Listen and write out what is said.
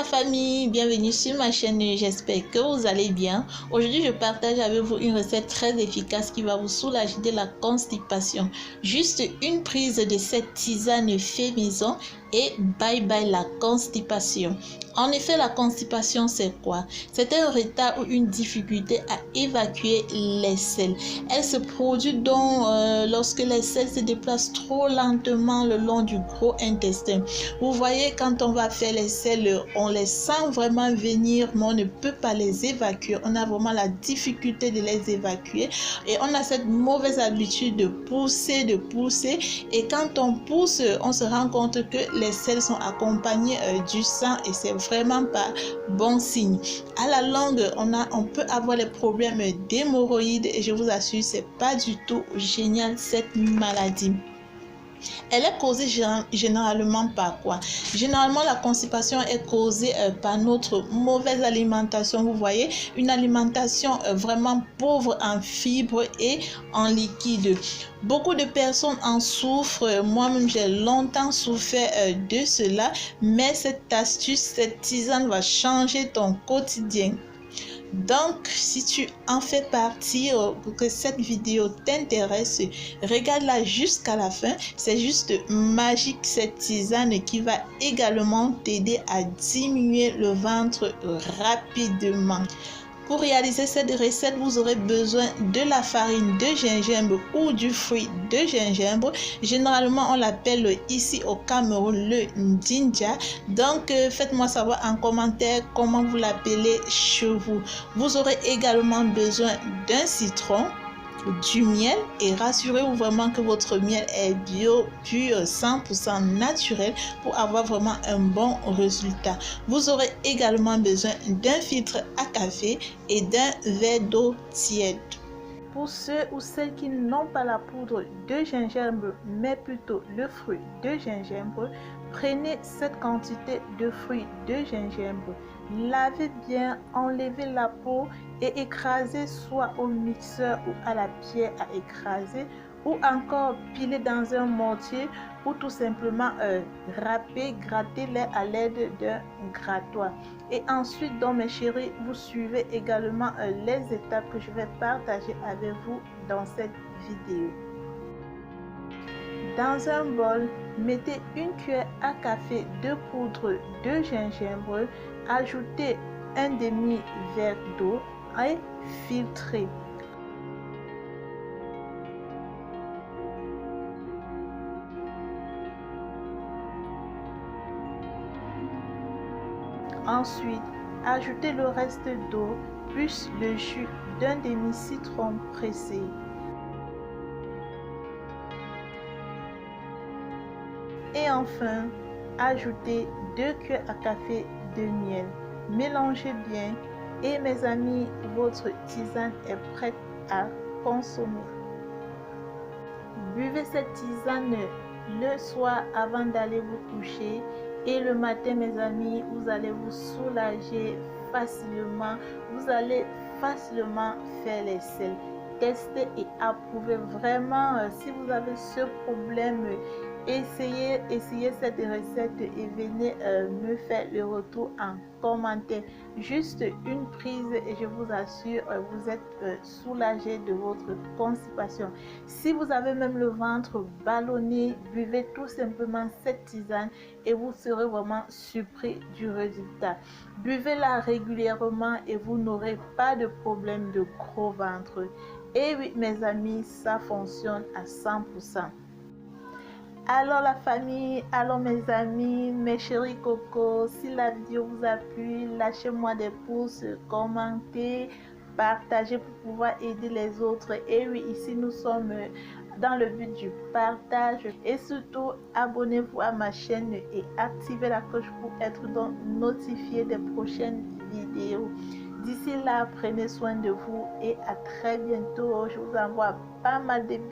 la famille, bienvenue sur ma chaîne, j'espère que vous allez bien. Aujourd'hui je partage avec vous une recette très efficace qui va vous soulager de la constipation. Juste une prise de cette tisane fait maison et bye bye la constipation. En effet, la constipation c'est quoi? C'est un retard ou une difficulté à évacuer les selles. Elle se produit donc lorsque les selles se déplacent trop lentement le long du gros intestin. Vous voyez, quand on va faire les selles, on les sent vraiment venir, mais on ne peut pas les évacuer. On a vraiment la difficulté de les évacuer et on a cette mauvaise habitude de pousser. Et quand on pousse, on se rend compte que les selles sont accompagnées du sang et c'est vraiment pas bon signe. À la longue, on peut avoir les problèmes d'hémorroïdes et je vous assure, c'est pas du tout génial cette maladie. Elle est causée généralement par quoi? Généralement, la constipation est causée par notre mauvaise alimentation. Vous voyez, une alimentation vraiment pauvre en fibres et en liquide. Beaucoup de personnes en souffrent. Moi-même, j'ai longtemps souffert de cela. Mais cette astuce, cette tisane va changer ton quotidien. Donc, si tu en fais partie, que cette vidéo t'intéresse, regarde-la jusqu'à la fin. C'est juste magique cette tisane qui va également t'aider à diminuer le ventre rapidement. Pour réaliser cette recette, vous aurez besoin de la farine de gingembre ou du fruit de gingembre. Généralement, on l'appelle ici au Cameroun le ndinja. Donc, faites-moi savoir en commentaire comment vous l'appelez chez vous. Vous aurez également besoin d'un citron, du miel et rassurez-vous vraiment que votre miel est bio, pur, 100% naturel pour avoir vraiment un bon résultat. Vous aurez également besoin d'un filtre à café et d'un verre d'eau tiède. Pour ceux ou celles qui n'ont pas la poudre de gingembre, mais plutôt le fruit de gingembre, prenez cette quantité de fruits de gingembre, lavez bien, enlevez la peau et écrasez soit au mixeur ou à la pierre à écraser, ou encore piler dans un mortier ou tout simplement râper, gratter-les à l'aide d'un grattoir. Et ensuite, donc mes chéris, vous suivez également les étapes que je vais partager avec vous dans cette vidéo. Dans un bol, mettez une cuillère à café de poudre de gingembre, ajoutez un demi-verre d'eau et filtrez. Ensuite, ajoutez le reste d'eau plus le jus d'un demi-citron pressé. Et enfin, ajoutez 2 cuillères à café de miel. Mélangez bien et mes amis, votre tisane est prête à consommer. Buvez cette tisane le soir avant d'aller vous coucher et le matin, mes amis, vous allez vous soulager facilement. Vous allez facilement faire les selles. Testez et approuvez vraiment. Si vous avez ce problème, essayez cette recette et venez me faire le retour en commentaire. Juste une prise et je vous assure, vous êtes soulagé de votre constipation. Si vous avez même le ventre ballonné, buvez tout simplement cette tisane et vous serez vraiment surpris du résultat. Buvez-la régulièrement et vous n'aurez pas de problème de gros ventre. Et oui, mes amis, ça fonctionne à 100%. Alors la famille, alors mes amis, mes chéris cocos, si la vidéo vous a plu, lâchez-moi des pouces, commentez, partagez pour pouvoir aider les autres. Et oui, ici nous sommes dans le but du partage. Et surtout, abonnez-vous à ma chaîne et activez la cloche pour être donc notifié des prochaines vidéos. D'ici là, prenez soin de vous et à très bientôt. Je vous envoie pas mal de bisous.